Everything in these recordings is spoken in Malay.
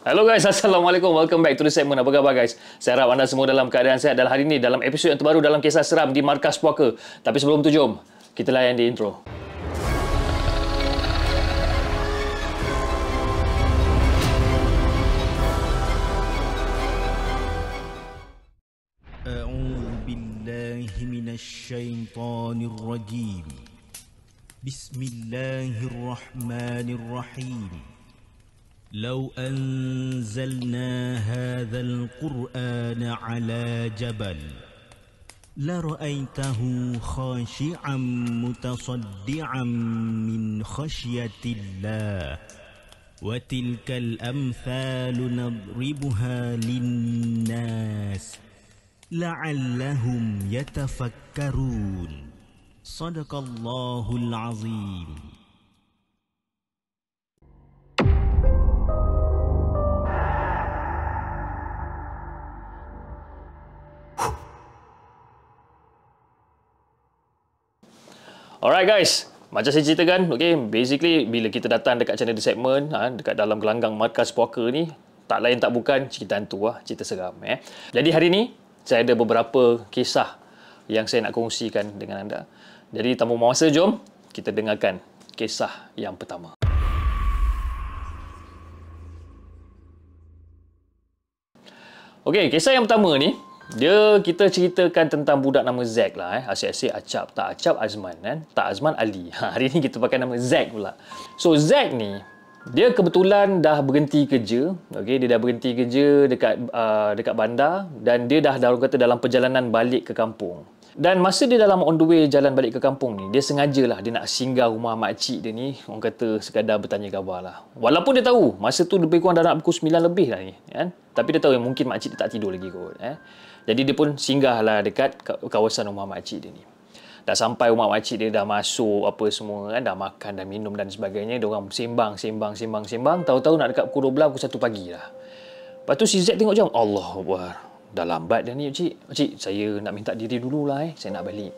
Hello guys, Assalamualaikum. Welcome back to the segment. Apa khabar guys? Saya harap anda semua dalam keadaan sihat dan hari ini dalam episod yang terbaru dalam kisah seram di Markas Puaka. Tapi sebelum tu jom, kita layan di intro. أعوذ بالله من الشيطان الرجيم بسم الله الرحمن الرحيم لو أنزلنا هذا القرآن على جبل لرأيته خاشعا متصدعا من خشية الله وتلك الأمثال نضربها للناس لعلهم يتفكرون صدق الله العظيم. Alright guys, macam saya ceritakan, basically bila kita datang dekat channel The Segment, dekat dalam gelanggang Markas Puaka ni, tak lain tak bukan cerita hantu, cerita seram. Jadi hari ni, saya ada beberapa kisah yang saya nak kongsikan dengan anda. Jadi tanpa masa, jom kita dengarkan kisah yang pertama. Okey, kisah yang pertama ni, kita ceritakan tentang budak nama Zack lah. Asyik-asyik Acap, tak Acap Azman kan? Tak Azman Ali. Hari ni kita pakai nama Zack pula. So Zack ni, dia kebetulan dah berhenti kerja. Okey, dia dah berhenti kerja dekat bandar dan dia dah dalam perjalanan balik ke kampung. Dan masa dia dalam on the way jalan balik ke kampung ni, dia sengajalah dia nak singgah rumah makcik dia ni, orang kata sekadar bertanya khabar lah. Walaupun dia tahu masa tu lebih kurang dah nak pukul 9 lebih lah ni, kan? Tapi dia tahu yang mungkin makcik dia tak tidur lagi kot. Jadi dia pun singgahlah dekat kawasan rumah makcik dia ni. Dah sampai rumah makcik dia, dah masuk apa semua kan, dah makan, dah minum dan sebagainya. Dia orang sembang. Tahu-tahu nak dekat pukul 12, pukul 1 pagi lah. Lepas tu si Zack tengok jam. Allah Akbar. Dah lambat dah ni makcik. Makcik, saya nak minta diri dululah saya nak balik.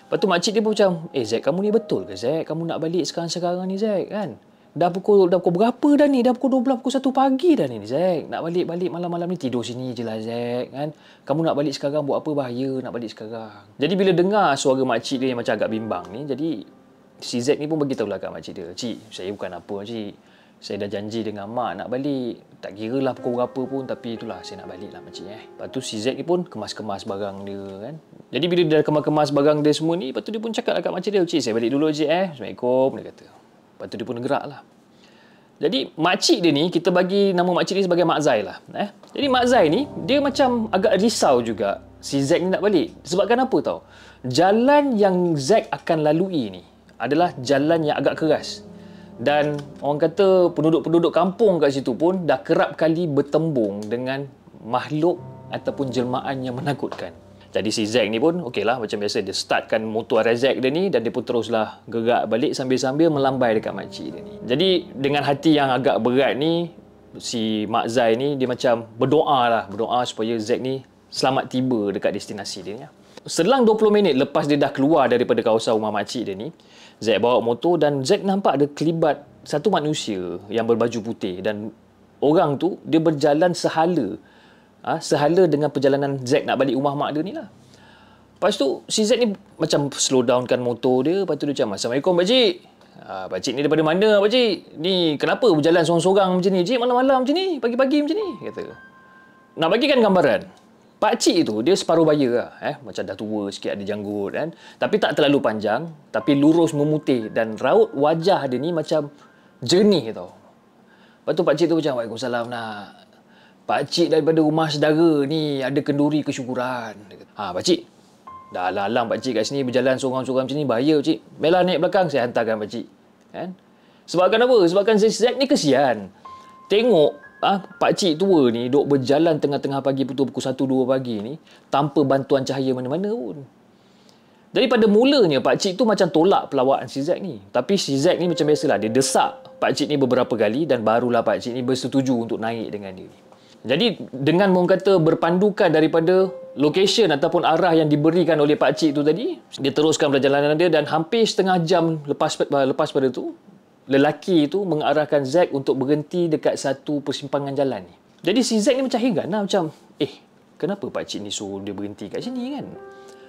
Lepas tu makcik dia pun macam, Zack, kamu ni betul ke Zack? Kamu nak balik sekarang-sekarang ni Zack kan? Dah pukul berapa dah ni? Dah pukul 12, pukul 1 pagi dah ni Zack. Nak balik malam-malam ni tidur sini je lah Zack kan? Kamu nak balik sekarang buat apa? Bahaya nak balik sekarang. Jadi bila dengar suara makcik dia yang macam agak bimbang ni, jadi si Zack ni pun beritahulah kat makcik dia, Cik, saya bukan apa Cik. Saya dah janji dengan mak nak balik. Tak kira lah pukul berapa pun, tapi itulah saya nak balik lah makcik. Lepas tu si Zack ni pun kemas-kemas barang dia kan. Jadi bila dia dah kemas-kemas barang dia semua ni, lepas tu dia pun cakap kat makcik dia, Cik, saya balik dulu Cik. Assalamualaikum, dia kata. Lepas tu dia pun gerak lah. Jadi makcik dia ni, kita bagi nama makcik dia sebagai Mak Zai lah. Jadi Mak Zai ni, dia macam agak risau juga si Zack ni nak balik. Sebabkan apa tau? Jalan yang Zack akan lalui ni adalah jalan yang agak keras. Dan orang kata penduduk-penduduk kampung kat situ pun dah kerap kali bertembung dengan makhluk ataupun jelmaan yang menakutkan. Jadi si Zack ni pun okeylah, macam biasa dia startkan motor Zack dia ni dan dia pun teruslah gerak balik sambil-sambil melambai dekat makcik dia ni. Jadi dengan hati yang agak berat ni, si Mak Zai ni dia macam berdoa supaya Zack ni selamat tiba dekat destinasi dia ni. Selang 20 minit lepas dia dah keluar daripada kawasan rumah makcik dia ni, Zack bawa motor dan Zack nampak ada kelibat satu manusia yang berbaju putih dan orang tu dia berjalan sehala dengan perjalanan Zack nak balik rumah mak dia ni lah. Lepas tu si Zack ni macam slow downkan motor dia. Lepas tu dia macam, Assalamualaikum pakcik. Pakcik ni daripada mana pakcik? Ni kenapa berjalan sorang-sorang macam ni? Cik, malam-malam macam ni, pagi-pagi macam ni, kata. Nak bagikan gambaran, pakcik tu dia separuh baya lah. Macam dah tua sikit, ada janggut kan. Tapi tak terlalu panjang, tapi lurus memutih dan raut wajah dia ni macam jernih tau. Lepas tu pakcik tu macam, Waalaikumsalam nak. Pakcik daripada rumah saudara ni ada kenduri kesyukuran. Pakcik, dah alang pakcik kat sini berjalan sorang-sorang macam ni, bahaya pakcik. Bella naik belakang, saya hantarkan pakcik. Kan? Sebabkan apa? Sebabkan Zack ni kesian. Tengok pakcik tua ni duk berjalan tengah-tengah pagi pukul 1-2 pagi ni tanpa bantuan cahaya mana-mana pun. Jadi pada mulanya pakcik tu macam tolak pelawaan si Zack ni. Tapi si Zack ni macam biasalah, dia desak pakcik ni beberapa kali dan barulah pakcik ni bersetuju untuk naik dengan dia ni. Jadi dengan orang kata berpandukan daripada location ataupun arah yang diberikan oleh pakcik tu tadi, dia teruskan perjalanan dia dan hampir setengah jam lepas pada tu, lelaki tu mengarahkan Zack untuk berhenti dekat satu persimpangan jalan ni. Jadi si Zack ni macam heran lah, macam kenapa pakcik ni suruh dia berhenti kat sini kan?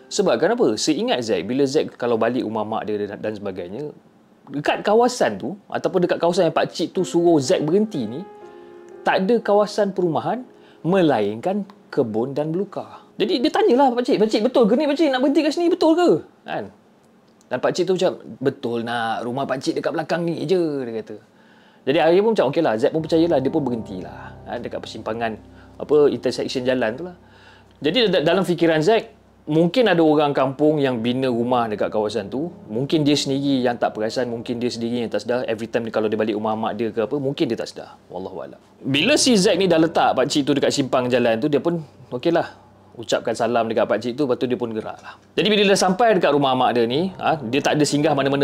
Sebab kenapa? Seingat Zack, bila Zack kalau balik rumah mak dia dan sebagainya, dekat kawasan tu ataupun dekat kawasan yang pakcik tu suruh Zack berhenti ni, tak ada kawasan perumahan melainkan kebun dan belukar. Jadi dia tanyalah pakcik, betul ke ni pakcik nak berhenti kat sini, betul ke? Kan? Dan pakcik tu macam, betul nak, rumah pakcik dekat belakang ni je, dia kata. Jadi akhirnya pun macam, okey lah, Zack pun percayalah, dia pun berhentilah dekat persimpangan, intersection jalan tu lah. Jadi dalam fikiran Zack, mungkin ada orang kampung yang bina rumah dekat kawasan tu, mungkin dia sendiri yang tak perasan, mungkin dia sendiri yang tak sedar, every time kalau dia balik rumah mak dia ke apa, mungkin dia tak sedar. Wallahualam. Bila si Zack ni dah letak pakcik tu dekat simpang jalan tu, dia pun, okey lah, ucapkan salam dekat pakcik tu, lepas tu dia pun gerak lah. Jadi bila dia sampai dekat rumah mak dia ni, dia tak ada singgah mana-mana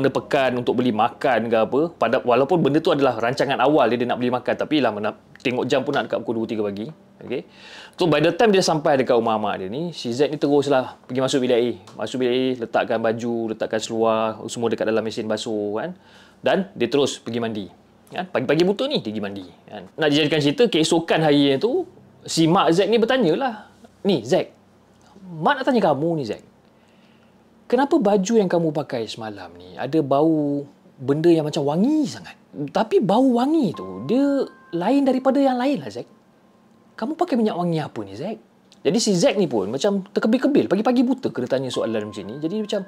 pekan untuk beli makan ke apa. Walaupun benda tu adalah rancangan awal dia nak beli makan, tapi lah tengok jam pun nak dekat pukul 2-3 pagi. Okay. So by the time dia sampai dekat rumah mak dia ni, si Zack ni teruslah pergi masuk bilik air. Masuk bilik air, letakkan baju, letakkan seluar, semua dekat dalam mesin basuh kan. Dan dia terus pergi mandi. Kan? Pagi-pagi buta ni dia pergi mandi. Kan? Nak dijadikan cerita, keesokan harinya tu, si mak Zack ni bertanyalah, ni Zack, mak nak tanya kamu ni Zack, kenapa baju yang kamu pakai semalam ni ada bau benda yang macam wangi sangat? Tapi bau wangi tu, dia lain daripada yang lain lah Zack. Kamu pakai minyak wangi apa ni Zack? Jadi si Zack ni pun macam terkebil-kebil, pagi-pagi buta kena tanya soalan macam ni. Jadi macam,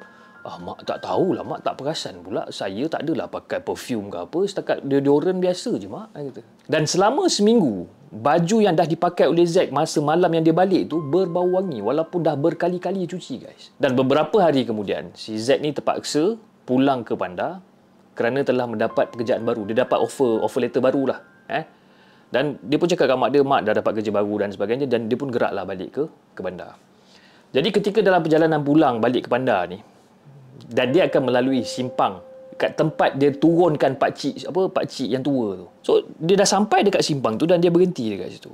mak tak tahulah, mak tak perasan pula. Saya tak adalah pakai perfume ke apa, setakat deodorant biasa je mak. Kata. Dan selama seminggu, baju yang dah dipakai oleh Zack masa malam yang dia balik tu berbau wangi walaupun dah berkali-kali cuci guys. Dan beberapa hari kemudian, si Zack ni terpaksa pulang ke bandar kerana telah mendapat pekerjaan baru. Dia dapat offer letter barulah. Dan dia pun cakap kat mak dia, mak dah dapat kerja baru dan sebagainya, dan dia pun geraklah balik ke bandar. Jadi ketika dalam perjalanan pulang balik ke bandar ni, dan dia akan melalui simpang kat tempat dia turunkan pakcik yang tua tu. So dia dah sampai dekat simpang tu dan dia berhenti dekat situ.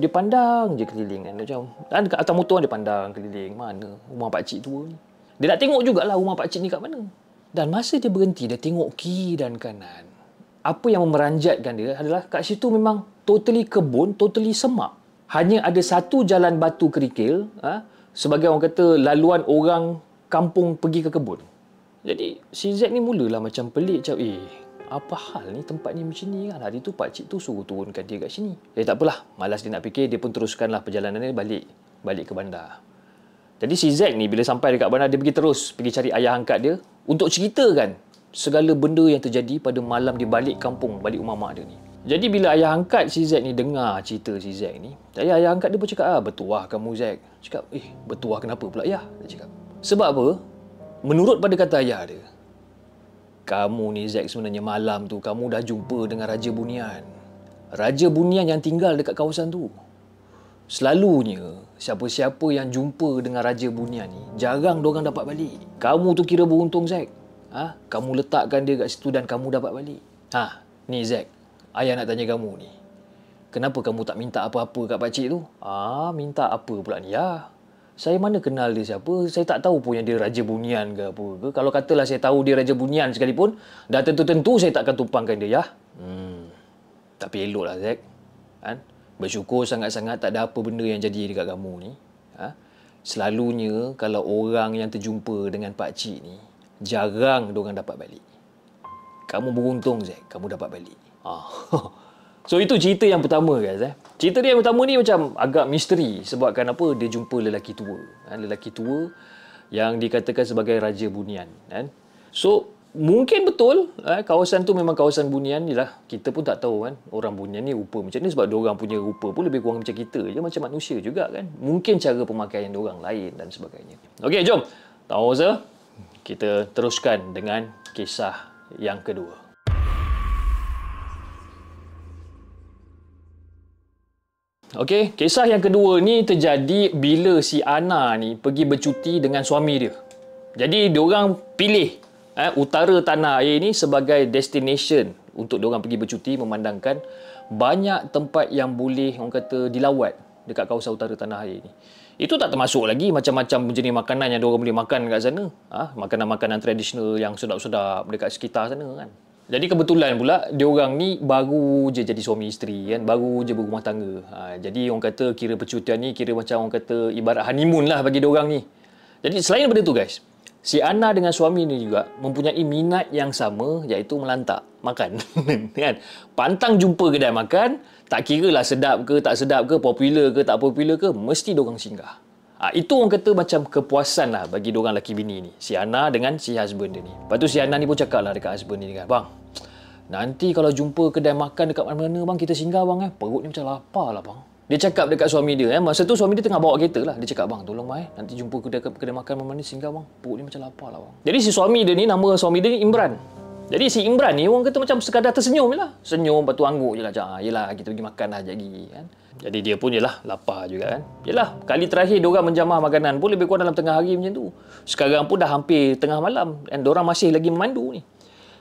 Dia pandang je keliling kan, macam atas motor dia pandang keliling, mana rumah pakcik tua ni. Dia nak tengok jugalah rumah pakcik ni kat mana. Dan masa dia berhenti, dia tengok kiri dan kanan. Apa yang memeranjatkan dia adalah kat situ memang totally kebun, totally semak. Hanya ada satu jalan batu kerikil, sebagai orang kata laluan orang kampung pergi ke kebun. Jadi si Zack ni mulalah macam pelik, macam apa hal ni tempat ni macam ni kan. Hari tu pakcik tu suruh turunkan dia kat sini. Tak apalah, malas dia nak fikir, dia pun teruskanlah perjalanan dia balik ke bandar. Jadi si Zack ni bila sampai dekat bandar, dia pergi cari ayah angkat dia untuk ceritakan segala benda yang terjadi pada malam dia balik kampung, balik rumah mak dia ni. Jadi bila ayah angkat si Zack ni dengar cerita si Zack ni, ayah angkat dia pun cakap, betul lah kamu Zack. Cakap, betul lah kenapa pula ayah? Dia cakap, sebab apa? Menurut pada kata ayah dia, kamu ni Zack sebenarnya malam tu kamu dah jumpa dengan Raja Bunian. Raja Bunian yang tinggal dekat kawasan tu. Selalunya siapa-siapa yang jumpa dengan Raja Bunian ni jarang diorang dapat balik. Kamu tu kira beruntung Zack. Kamu letakkan dia kat situ dan kamu dapat balik. Ni Zack, ayah nak tanya kamu ni. Kenapa kamu tak minta apa-apa kat pakcik tu? Minta apa pula ni ya? Saya mana kenal dia siapa? Saya tak tahu pun yang dia Raja Bunian ke apa ke. Kalau katalah saya tahu dia Raja Bunian sekalipun, dah tentu-tentu saya takkan tumpangkan dia ya. Tapi eloklah Zack. Bersyukur sangat-sangat tak ada apa benda yang jadi dekat kamu ni. Selalunya kalau orang yang terjumpa dengan pakcik ni, jarang diorang dapat balik. Kamu beruntung Zack, kamu dapat balik. So itu cerita yang pertama guys. Cerita dia yang pertama ni macam agak misteri. Sebabkan apa? Dia jumpa lelaki tua. Lelaki tua yang dikatakan sebagai Raja Bunian. So mungkin betul kawasan tu memang kawasan Bunian ni lah. Kita pun tak tahu kan orang Bunian ni rupa macam ni, sebab diorang punya rupa pun lebih kurang macam kita je, macam manusia juga kan. Mungkin cara pemakaian diorang lain dan sebagainya. Okey, jom. Tak usah, kita teruskan dengan kisah yang kedua. Okey, kisah yang kedua ni terjadi bila si Ana ni pergi bercuti dengan suami dia. Jadi diorang pilih utara tanah air ni sebagai destination untuk diorang pergi bercuti, memandangkan banyak tempat yang boleh orang kata dilawat dekat kawasan utara tanah air ni. Itu tak termasuk lagi macam-macam jenis makanan yang diorang boleh makan kat sana. Makanan-makanan tradisional yang sedap-sedap dekat sekitar sana kan. Jadi kebetulan pula diorang ni baru je jadi suami isteri kan, baru je berumah tangga. Jadi orang kata kira percutian ni kira macam orang kata ibarat honeymoon lah bagi diorang ni. Jadi selain daripada tu guys, si Ana dengan suami ni juga mempunyai minat yang sama, iaitu melantak makan. Kan? Pantang jumpa kedai makan, tak kira lah sedap ke tak sedap ke, popular ke tak popular ke, mesti diorang singgah. Itu orang kata macam kepuasan lah bagi diorang lelaki bini ni. Si Ana dengan si husband dia ni. Lepas tu si Ana ni pun cakap lah dekat husband ni kan, bang, nanti kalau jumpa kedai makan dekat mana-mana bang, kita singgah bang perut ni macam lapar lah bang. Dia cakap dekat suami dia masa tu suami dia tengah bawa kereta lah. Dia cakap, bang tolong bang nanti jumpa kedai makan mana-mana singgah bang, perut ni macam lapar lah bang. Jadi si suami dia ni, nama suami dia ni Imran. Jadi si Imran ni orang kata macam sekadar tersenyum je lah. Senyum, lepas tu angguk je lah macam, yelah kita pergi makan lah sekejap lagi kan. Jadi dia pun yelah lapar juga kan. Yelah kali terakhir diorang menjamah makanan pun lebih kurang dalam tengah hari macam tu. Sekarang pun dah hampir tengah malam dan diorang masih lagi memandu ni.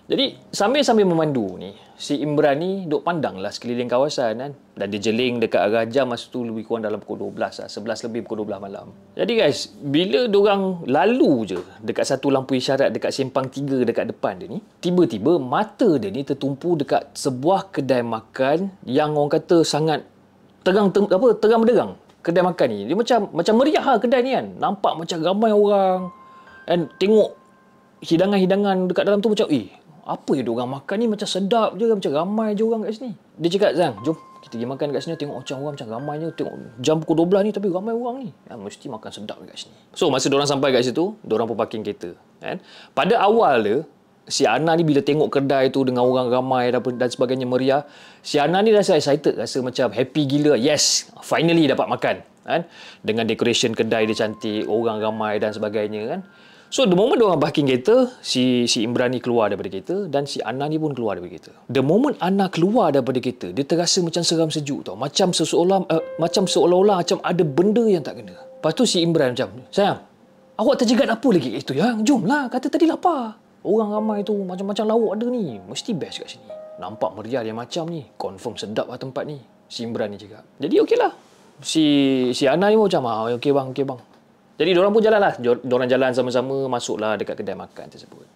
Jadi sambil-sambil memandu ni, si Imran ni duk pandang lah sekeliling kawasan kan. Dan dia jeling dekat arah jam masa tu lebih kurang dalam pukul 12 lah. 11 lebih pukul 12 malam. Jadi guys, bila diorang lalu je dekat satu lampu isyarat dekat simpang 3 dekat depan dia ni, tiba-tiba mata dia ni tertumpu dekat sebuah kedai makan yang orang kata sangat terang berderang. Kedai makan ni dia macam meriah lah kedai ni kan. Nampak macam ramai orang. Dan tengok hidangan-hidangan dekat dalam tu macam apa je diorang makan ni, macam sedap je, macam ramai je orang kat sini. Dia cakap, Zang, jom kita pergi makan kat sini, tengok macam orang macam ramai je, tengok jam pukul 12 ni tapi ramai orang ni. Mesti makan sedap kat sini. So masa diorang sampai kat situ, diorang pun parking kereta. Kan? Pada awal dia, si Ana ni bila tengok kedai tu dengan orang ramai dan sebagainya meriah, si Ana ni rasa excited, rasa macam happy gila. Yes, finally dapat makan. Kan? Dengan decoration kedai dia cantik, orang ramai dan sebagainya kan. So, the moment diorang parking kereta, si Imran ni keluar daripada kereta dan si Ana ni pun keluar daripada kereta. The moment Ana keluar daripada kereta, dia terasa macam seram sejuk tau. Macam seolah-olah macam ada benda yang tak kena. Lepas tu si Imran macam, sayang, awak terjegat apa lagi kat itu ya? Jomlah, kata tadi lapar. Orang ramai tu, macam-macam lauk ada ni. Mesti best kat sini. Nampak meriah dia macam ni. Confirm sedap lah tempat ni. Si Imran ni cakap. Jadi okeylah. Si Ana ni pun macam, okey bang. Jadi diorang pun jalan lah. Diorang jalan sama-sama, masuklah dekat kedai makan tersebut.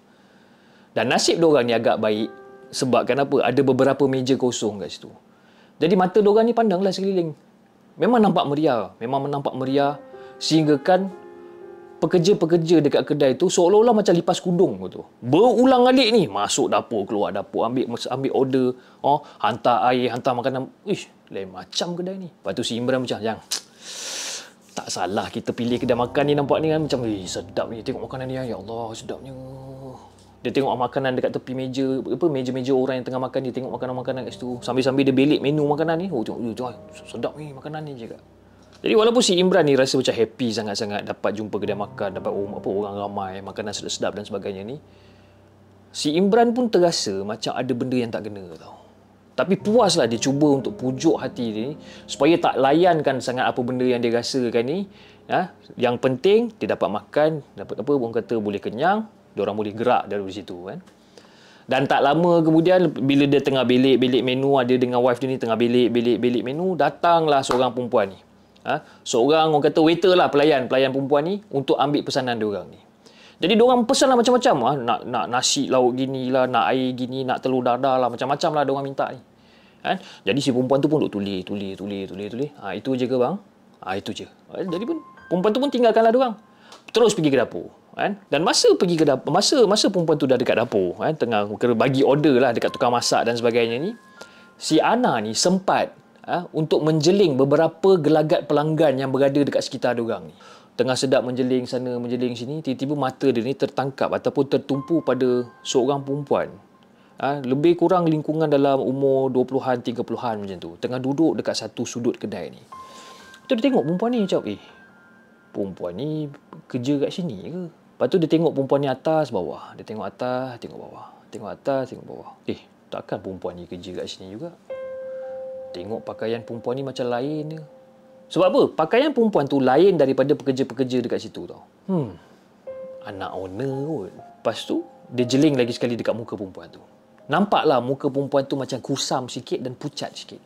Dan nasib diorang ni agak baik. Sebab kenapa? Ada beberapa meja kosong kat situ. Jadi mata diorang ni pandanglah sekeliling. Memang nampak meriah. Sehingga kan pekerja-pekerja dekat kedai tu seolah-olah macam lipas kudung tu. Berulang alik ni. Masuk dapur, keluar dapur. Ambil order. Hantar air, hantar makanan. Lain macam kedai ni. Lepas tu si Imran macam, tak salah kita pilih kedai makan ni nampak ni kan macam sedap ni, tengok makanan ni ya Allah sedapnya. Dia tengok makanan dekat tepi meja orang yang tengah makan, dia tengok makanan-makanan kat situ sambil-sambil dia belik menu makanan ni. Tengok sedap ni makanan ni juga. Jadi walaupun si Imran ni rasa macam happy sangat-sangat dapat jumpa kedai makan, dapat orang ramai, makanan sedap-sedap dan sebagainya ni, si Imran pun terasa macam ada benda yang tak kena tau. Tapi puaslah dia cuba untuk pujuk hati dia ni supaya tak layankan sangat apa benda yang dia rasakan ni. Yang penting dia dapat makan, dapat orang kata boleh kenyang, diorang boleh gerak dari situ kan. Dan tak lama kemudian bila dia tengah belik menu, dia dengan wife dia ni tengah belik menu, datanglah seorang perempuan ni. Seorang orang kata waiter lah, pelayan perempuan ni untuk ambil pesanan diorang ni. Jadi diorang pesan lah macam-macam. Nak nasi lauk gini lah, nak air gini, nak telur dadah lah, macam-macam lah diorang minta ni. Kan? Jadi si perempuan tu pun duk tulis. Itu je ke bang? Itu je. Jadi pun perempuan tu pun tinggalkanlah diorang. Terus pergi ke dapur. Kan? Dan masa pergi ke dapur, masa perempuan tu dah dekat dapur, kan? Tengah bagi order lah dekat tukang masak dan sebagainya ni, si Ana ni sempat untuk menjeling beberapa gelagat pelanggan yang berada dekat sekitar diorang ni. Tengah sedap menjeling sana, menjeling sini, tiba-tiba mata dia ni tertangkap ataupun tertumpu pada seorang perempuan. Lebih kurang lingkungan dalam umur 20-an, 30-an macam tu. Tengah duduk dekat satu sudut kedai ni. Tu dia tengok perempuan ni macam, perempuan ni kerja kat sini ke? Lepas tu dia tengok perempuan ni atas, bawah. Dia tengok atas, tengok bawah. Tengok atas, tengok bawah. Takkan perempuan ni kerja kat sini juga? Tengok pakaian perempuan ni macam lain je. Sebab apa? Pakaian perempuan tu lain daripada pekerja-pekerja dekat situ tau. Anak owner kot. Lepas tu, dia jeling lagi sekali dekat muka perempuan tu. Nampaklah muka perempuan tu macam kusam sikit dan pucat sikit.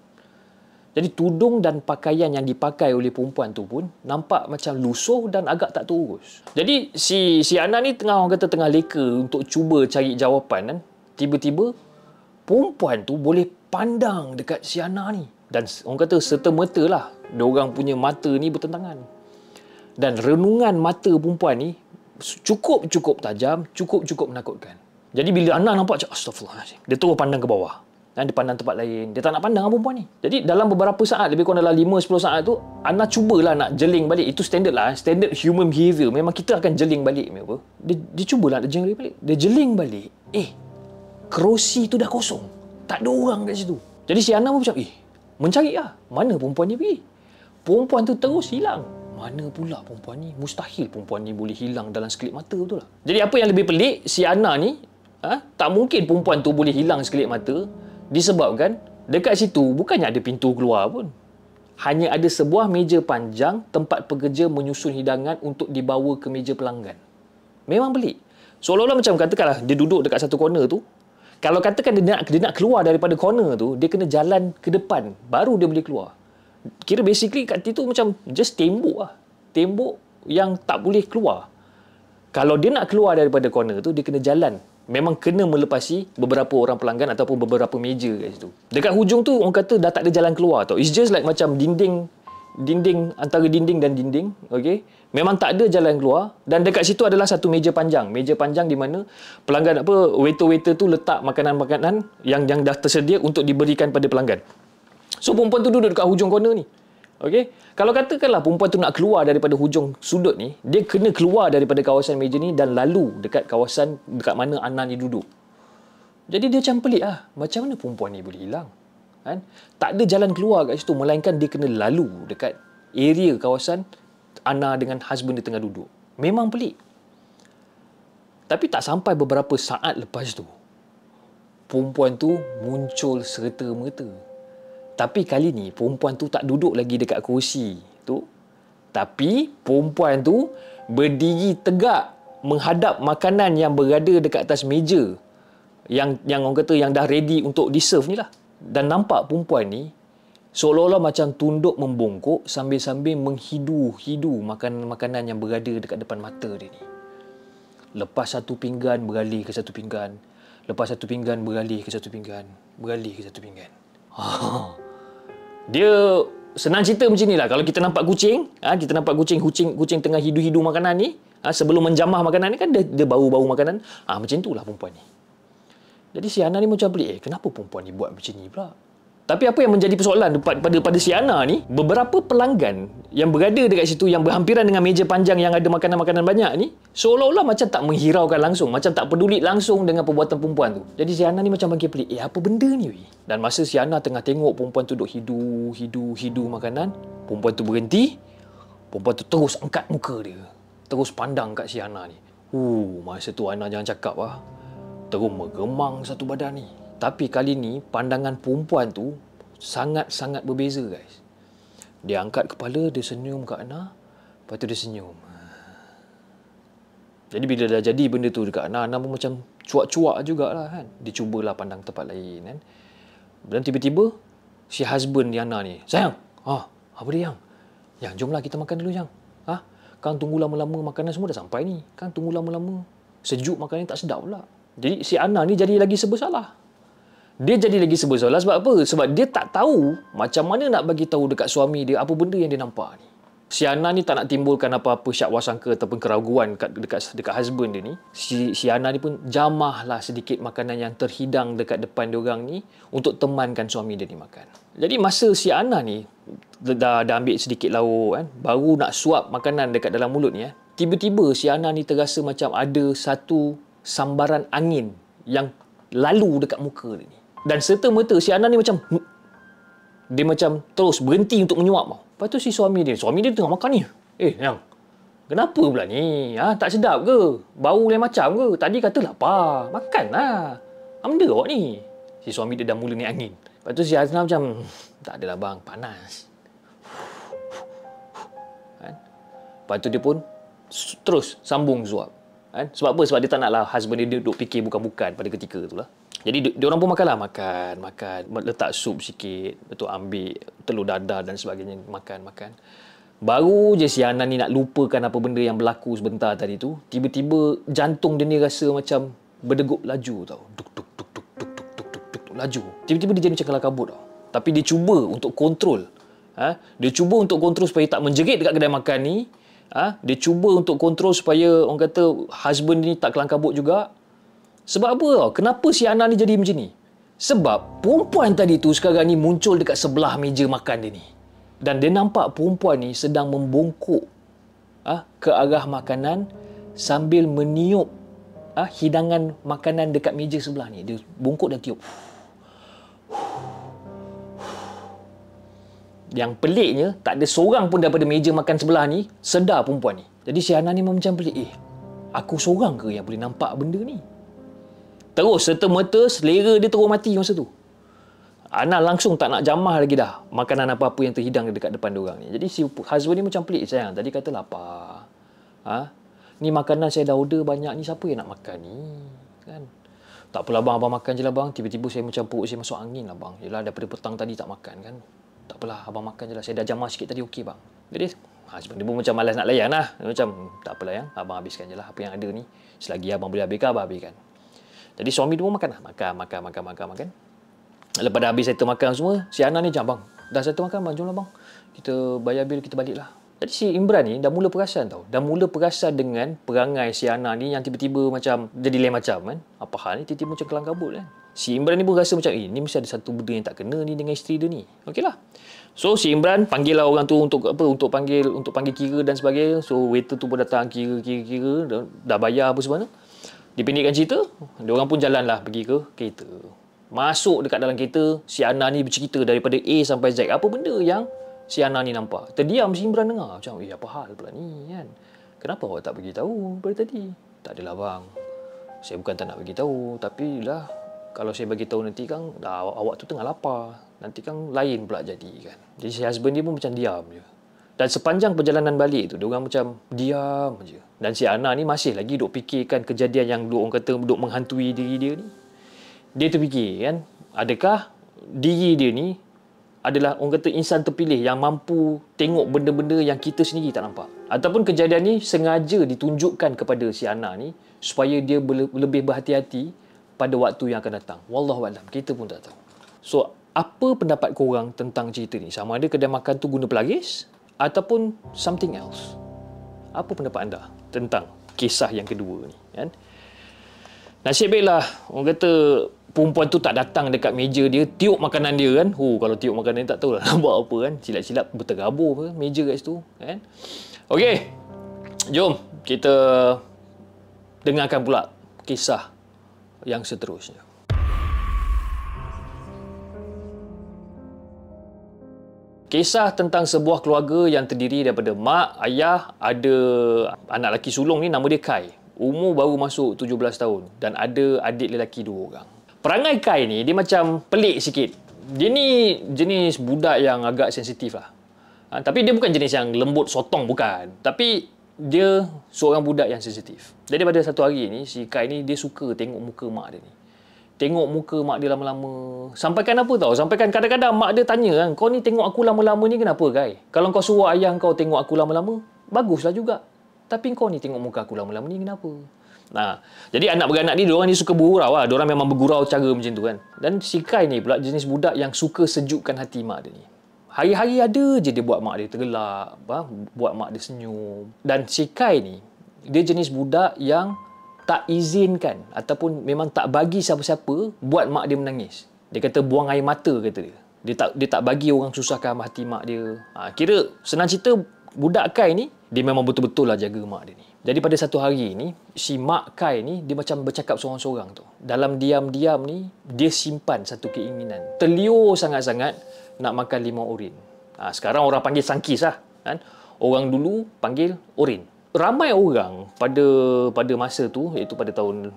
Jadi tudung dan pakaian yang dipakai oleh perempuan tu pun nampak macam lusuh dan agak tak terurus. Jadi si Ana ni tengah leka untuk cuba cari jawapan kan. Tiba-tiba perempuan tu boleh pandang dekat si Ana ni. Dan orang kata serta-merta lah, diorang punya mata ni bertentangan. Dan renungan mata perempuan ni cukup tajam, cukup menakutkan. Jadi bila Ana nampak macam astagfirullahaladzim, dia terus pandang ke bawah. Dan dia pandang tempat lain. Dia tak nak pandang perempuan ni. Jadi dalam beberapa saat, lebih kurang dalam 5-10 saat tu, Ana cubalah nak jeling balik. Itu standard lah. Standard human behavior. Memang kita akan jeling balik. Dia cubalah nak jeling balik. Dia jeling balik. Kerusi tu dah kosong. Tak ada orang kat situ. Jadi si Ana pun macam, mencari lah. Mana perempuan ni pergi? Perempuan tu terus hilang. Mana pula perempuan ni? Mustahil perempuan ni boleh hilang dalam sekelip mata, betul lah. Jadi apa yang lebih pelik, si Ana ni, tak mungkin perempuan tu boleh hilang sekelip mata, disebabkan dekat situ bukannya ada pintu keluar pun. Hanya ada sebuah meja panjang tempat pekerja menyusun hidangan untuk dibawa ke meja pelanggan. Memang pelik. Seolah-olah macam katakanlah dia duduk dekat satu corner tu. Kalau katakan dia nak keluar daripada corner tu, dia kena jalan ke depan baru dia boleh keluar. Kira basically kat situ macam just tembok lah. Tembok yang tak boleh keluar. Kalau dia nak keluar daripada corner tu, dia kena jalan. Memang kena melepasi beberapa orang pelanggan ataupun beberapa meja kat situ. Dekat hujung tu orang kata dah tak ada jalan keluar tau. It's just like macam dinding antara dinding dan dinding, okey. Memang tak ada jalan keluar dan dekat situ adalah satu meja panjang. Meja panjang di mana pelanggan waiter tu letak makanan-makanan yang dah tersedia untuk diberikan pada pelanggan. So perempuan tu duduk dekat hujung corner ni. Okey. Kalau katakanlah perempuan tu nak keluar daripada hujung sudut ni, dia kena keluar daripada kawasan meja ni dan lalu dekat kawasan dekat mana Ana ni duduk. Jadi dia macam pelik lah. Macam mana perempuan ni boleh hilang? Kan? Tak ada jalan keluar kat situ, melainkan dia kena lalu dekat area kawasan Ana dengan husband dia tengah duduk. Memang pelik. Tapi tak sampai beberapa saat lepas tu, perempuan tu muncul serta-merta. Tapi kali ni perempuan tu tak duduk lagi dekat kerusi tu. Tapi perempuan tu berdiri tegak menghadap makanan yang berada dekat atas meja. Yang orang kata yang dah ready untuk di-serve ni lah. Dan nampak perempuan ni seolah-olah macam tunduk membongkok sambil-sambil menghidu-hidu makanan-makanan yang berada dekat depan mata dia ni. Lepas satu pinggan beralih ke satu pinggan. Lepas satu pinggan beralih ke satu pinggan. Beralih ke satu pinggan. Dia senang cerita macam ni lah. Kalau kita nampak kucing, kita nampak kucing tengah hidu-hidu makanan ni, sebelum menjamah makanan ni kan dia bau-bau makanan. Macam tu lah perempuan ni. Jadi si Ana ni macam pelik, kenapa perempuan ni buat macam ni pula? Tapi apa yang menjadi persoalan pada si Ana ni, beberapa pelanggan yang berada dekat situ yang berhampiran dengan meja panjang yang ada makanan-makanan banyak ni, seolah-olah macam tak menghiraukan langsung, macam tak peduli langsung dengan perbuatan perempuan tu. Jadi si Ana ni macam bangkit pelik, apa benda ni weh? Dan masa si Ana tengah tengok perempuan tu duk hidu makanan, perempuan tu berhenti, perempuan tu terus angkat muka dia, terus pandang kat si Ana ni. Masa tu Ana jangan cakap lah, terus meremang satu badan ni. Tapi kali ni pandangan perempuan tu sangat-sangat berbeza guys. Dia angkat kepala, dia senyum kat Ana, lepas tu dia senyum. Jadi bila dah jadi benda tu dekat Ana, Ana pun macam cuak-cuak jugalah kan. Dia cubalah pandang tempat lain kan. Dan tiba-tiba si husband ni Ana ni, sayang, apa dia yang? Yang jomlah kita makan dulu yang. Kang tunggu lama-lama makanan semua dah sampai ni. Kang tunggu lama-lama. Sejuk makanan ni tak sedap pula. Jadi si Ana ni jadi lagi serba salah. Dia jadi lagi serba salah sebab apa? Sebab dia tak tahu macam mana nak bagi tahu dekat suami dia apa benda yang dia nampak ni. Si Ana ni tak nak timbulkan apa-apa syak wasangka ataupun keraguan dekat husband dia ni. Si Ana ni pun jamahlah sedikit makanan yang terhidang dekat depan diorang ni untuk temankan suami dia ni makan. Jadi masa si Ana ni dah ambil sedikit lauk kan, baru nak suap makanan dekat dalam mulut ni, tiba-tiba si Ana ni terasa macam ada satu sambaran angin yang lalu dekat muka dia ni. Dan serta-merta si Ana ni macam dia macam terus berhenti untuk menyuap. Lepas tu si suami dia tengah makan ni. Yang kenapa pula ni? Tak sedap ke? Bau lain macam ke? Tadi kata lapar. Makanlah. Benda awak ni. Si suami dia dah mula naik angin. Lepas tu si Ana macam tak adalah bang, panas. Lepas tu dia pun terus sambung suap. Sebab apa? Sebab dia tak naklah husband dia duduk fikir bukan-bukan pada ketika tu lah. Jadi diorang pun makanlah. Makan. Letak sup sikit. Betul ambil telur dadar dan sebagainya. Makan. Baru je si Ana ni nak lupakan apa benda yang berlaku sebentar tadi tu. Tiba-tiba jantung dia ni rasa macam berdegup laju tau. Duk. laju. Tiba-tiba dia jadi macam kelang kabut tau. Tapi dia cuba untuk kontrol. Dia cuba untuk kontrol supaya tak menjerit dekat kedai makan ni. Dia cuba untuk kontrol supaya orang kata husband ni tak kelang kabut juga. Sebab apa tau? Kenapa si Ana ni jadi macam ni? Sebab perempuan tadi tu sekarang ni muncul dekat sebelah meja makan dia ni. Dan dia nampak perempuan ni sedang membongkok ke arah makanan sambil meniup hidangan makanan dekat meja sebelah ni. Dia bongkok dan tiup. Yang peliknya, tak ada seorang pun daripada meja makan sebelah ni sedar perempuan ni. Jadi si Ana ni macam pelik. Aku seorang ke yang boleh nampak benda ni? Terus serta-merta selera dia terus mati masa tu. Ana langsung tak nak jamah lagi dah makanan apa-apa yang terhidang dekat depan diorang ni. Jadi si husband ni macam pelik, sayang. Tadi kata lapar. Ni makanan saya dah order banyak ni, siapa yang nak makan ni? Kan? Tak apalah bang, abang makan je lah bang. Tiba-tiba saya macam perut saya masuk angin lah bang. Yelah daripada petang tadi tak makan kan. Tak apalah, abang makan je lah. Saya dah jamah sikit tadi, okey bang. Jadi husband dia pun macam malas nak layan lah. Dia macam, tak apalah yang, abang habiskan je lah apa yang ada ni. Selagi abang boleh habiskan, abang habiskan. Jadi suami dia pun makan lah. Makan. Lepas dah habis settle makan semua, si Ana ni macam, bang, dah settle makan bang, jomlah bang. Kita bayar bil, kita balik lah. Jadi si Imran ni dah mula perasan tau. Dah mula perasan dengan perangai si Ana ni yang tiba-tiba macam jadi lain macam kan. Apa hal ni tiba-tiba macam kelang kabut kan. Si Imran ni pun rasa macam, ni mesti ada satu benda yang tak kena ni dengan isteri dia ni. Okey lah. So si Imran panggil lah orang tu untuk apa? Untuk panggil kira dan sebagainya. So waiter tu pun datang kira dah bayar apa semua. Dipendekkan cerita, dia orang pun jalan lah pergi ke kereta. Masuk dekat dalam kereta, si Ana ni bercerita daripada A sampai Z. Apa benda yang si Ana ni nampak? Terdiam si Imran dengar. Macam, apa hal pula ni kan? Kenapa awak tak beritahu pada tadi? Tak adalah bang. Saya bukan tak nak beritahu. Tapi lah, kalau saya beritahu nanti kan, awak tu tengah lapar. Nanti kan lain pula jadi kan. Jadi si husband dia pun macam diam je. Dan sepanjang perjalanan balik tu, dia orang macam diam je. Dan si Ana ni masih lagi duk fikirkan kejadian yang orang kata duk menghantui diri dia ni. Dia terfikir kan, adakah diri dia ni adalah orang kata insan terpilih yang mampu tengok benda-benda yang kita sendiri tak nampak. Ataupun kejadian ni sengaja ditunjukkan kepada si Ana ni supaya dia lebih berhati-hati pada waktu yang akan datang. Wallahualam, kita pun tak tahu. So, apa pendapat korang tentang cerita ni? Sama ada kedai makan tu guna pelagis ataupun something else? Apa pendapat anda tentang kisah yang kedua ni? Kan? Nasib baiklah, orang kata perempuan tu tak datang dekat meja dia, tiup makanan dia kan. Kalau tiup makanan dia tak tahulah nak buat apa kan. Silap-silap berterabur ke meja kat situ kan. Okey. Jom kita dengarkan pula kisah yang seterusnya. Kisah tentang sebuah keluarga yang terdiri daripada mak, ayah, ada anak lelaki sulung ni nama dia Kai. Umur baru masuk 17 tahun dan ada adik lelaki 2 orang. Perangai Kai ni dia macam pelik sikit. Dia ni jenis budak yang agak sensitif lah. Tapi dia bukan jenis yang lembut sotong, bukan. Tapi dia seorang budak yang sensitif. Jadi pada satu hari ni, si Kai ni dia suka tengok muka mak dia ni. Tengok muka mak dia lama-lama. Sampaikan apa tau? Sampaikan kadang-kadang mak dia tanya kan, kau ni tengok aku lama-lama ni kenapa Kai? Kalau kau suruh ayah kau tengok aku lama-lama, baguslah juga. Tapi kau ni tengok muka aku lama-lama ni kenapa? Nah, jadi anak beranak ni, diorang ni suka bergurau lah. Diorang memang bergurau cara macam tu kan. Dan si Kai ni pula jenis budak yang suka sejukkan hati mak dia ni. Hari-hari ada je dia buat mak dia tergelak, buat mak dia senyum. Dan si Kai ni, dia jenis budak yang tak izinkan ataupun memang tak bagi siapa-siapa buat mak dia menangis. Dia kata buang air mata, kata dia. Dia tak bagi orang susahkan hati mak dia. Kira senang cerita, budak Kai ni dia memang betul-betul lah jaga mak dia ni. Jadi pada satu hari ni, si mak Kai ni dia macam bercakap seorang-seorang tu. Dalam diam-diam ni, dia simpan satu keinginan. Terliur sangat-sangat nak makan limau urin. Sekarang orang panggil sangkis lah. Kan? Orang dulu panggil urin. Ramai orang pada masa tu, iaitu pada tahun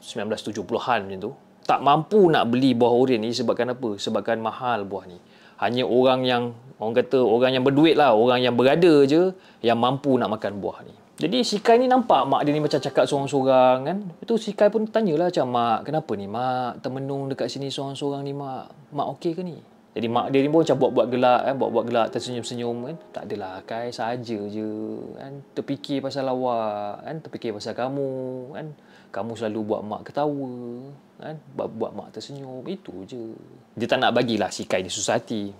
1970-an macam tu, tak mampu nak beli buah urin ni sebabkan apa? Sebabkan mahal buah ni. Hanya orang yang, orang kata orang yang berduit lah, orang yang berada je yang mampu nak makan buah ni. Jadi si Kai ni nampak mak dia ni macam cakap seorang-seorang kan. Itu si Kai pun tanyalah macam, mak kenapa ni mak termenung dekat sini seorang-seorang ni mak? Mak okey ke ni? Jadi mak dia ni pun macam buat-buat gelak kan, buat-buat gelak tersenyum-senyum kan. Tak adalah Kai, saja je kan. Terfikir pasal awak kan, terfikir pasal kamu kan. Kamu selalu buat mak ketawa, kan? Buat mak tersenyum. Itu je. Dia tak nak bagilah si Kai ni susah hati.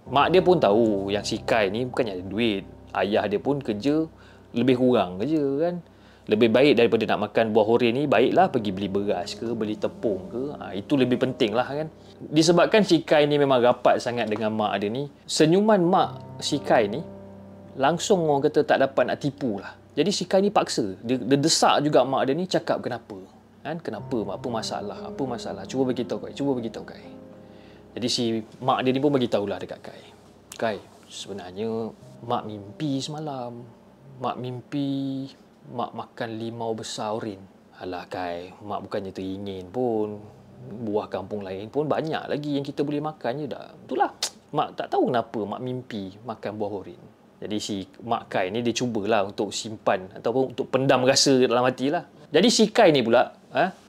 Mak dia pun tahu yang si Kai ni bukannya ada duit. Ayah dia pun kerja lebih kurang kerja, kan. Lebih baik daripada nak makan buah horen ni, baiklah pergi beli beras ke, beli tepung ke. Itu lebih penting lah, kan. Disebabkan si Kai ni memang rapat sangat dengan mak dia ni, senyuman mak si Kai ni langsung orang kata tak dapat nak tipu lah. Jadi si Kai ni paksa. Dia desak juga mak dia ni, cakap kenapa. Kan? Kenapa? Apa masalah? Apa masalah? Cuba beritahu Kai. Cuba beritahu Kai. Jadi si mak dia ni pun beritahulah dekat Kai. Kai, sebenarnya mak mimpi semalam. Mak mimpi mak makan limau besar oren. Alah Kai, mak bukannya teringin pun. Buah kampung lain pun banyak lagi yang kita boleh makan je dah. Itulah. Mak tak tahu kenapa mak mimpi makan buah oren. Jadi si mak Kai ni dia cubalah untuk simpan ataupun untuk pendam rasa dalam hati lah. Jadi si Kai ni pula,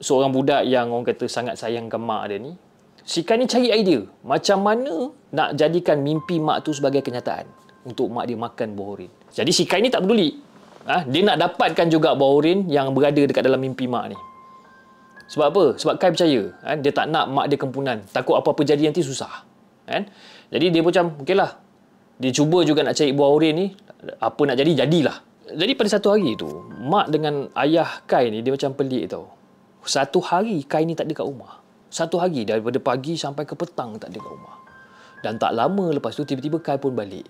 seorang budak yang orang kata sangat sayangkan mak dia ni, si Kai ni cari idea macam mana nak jadikan mimpi mak tu sebagai kenyataan untuk mak dia makan buah oren. Jadi si Kai ni tak peduli. Dia nak dapatkan juga buah oren yang berada dekat dalam mimpi mak ni. Sebab apa? Sebab Kai percaya. Dia tak nak mak dia kempunan. Takut apa-apa jadi nanti susah. Jadi dia macam, okeylah. Dia cuba juga nak cari buah oren ni. Apa nak jadi, jadilah. Jadi pada satu hari tu, mak dengan ayah Kai ni, dia macam pelik tau. Satu hari Kai ni tak ada kat rumah. Satu hari daripada pagi sampai ke petang tak ada kat rumah. Dan tak lama lepas tu, tiba-tiba Kai pun balik.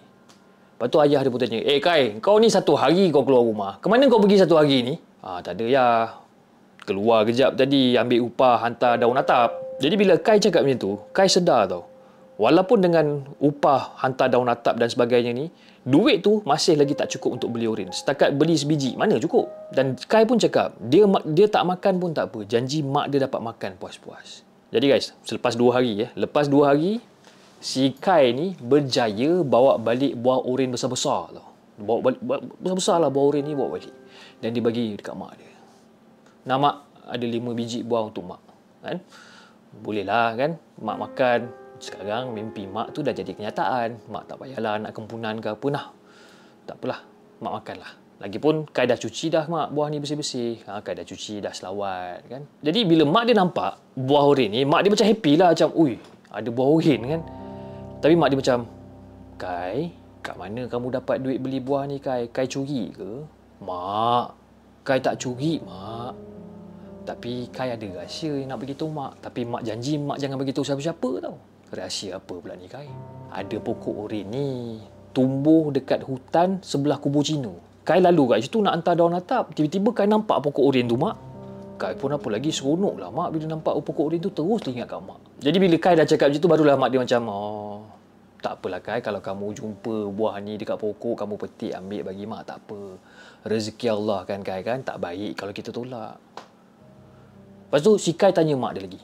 Lepas tu ayah dia pun tanya, Kai, kau ni satu hari kau keluar rumah. Kemana kau pergi satu hari ni? Tak ada ya. Keluar kejap tadi, ambil upah, hantar daun atap. Jadi bila Kai cakap macam tu, Kai sedar tau. Walaupun dengan upah, hantar daun atap dan sebagainya ni, duit tu masih lagi tak cukup untuk beli oren. Setakat beli sebiji, mana cukup? Dan Kai pun cakap, dia tak makan pun tak apa. Janji mak dia dapat makan puas-puas. Jadi guys, lepas 2 hari, si Kai ni berjaya bawa balik buah oren besar-besar tau. Besar-besar lah buah oren ni bawa balik. Dan dia bagi dekat mak dia. Nah mak, ada 5 biji buah untuk mak. Kan? Bolehlah kan, mak makan. Sekarang mimpi mak tu dah jadi kenyataan. Mak tak payahlah nak kempunan ke apa nah. Tak apalah, mak makanlah. Lagipun Kai dah cuci dah mak buah ni bersih-bersih. Kai dah cuci, dah selawat kan. Jadi bila mak dia nampak buah oren ni, mak dia macam happy lah. Macam, ui, ada buah oren kan. Tapi mak dia macam, Kai, kat mana kamu dapat duit beli buah ni Kai? Kai curi ke? Mak, Kai tak curi mak. Tapi Kai ada rahsia yang nak beritahu mak. Tapi mak janji mak jangan beritahu siapa-siapa tau. Rahsia apa pula ni Kai? Ada pokok oren ni tumbuh dekat hutan sebelah kubur Cina. Kai lalu kat situ nak hantar daun atap. Tiba-tiba Kai nampak pokok oren tu mak. Kai pun apa lagi seronok lah mak bila nampak pokok oren tu, terus teringat kat mak. Jadi bila Kai dah cakap macam tu, barulah mak dia macam, tak apalah Kai, kalau kamu jumpa buah ni dekat pokok, kamu petik ambil bagi mak, tak apa. Rezeki Allah kan Kai kan, tak baik kalau kita tolak. Lepas tu si Kai tanya mak dia lagi,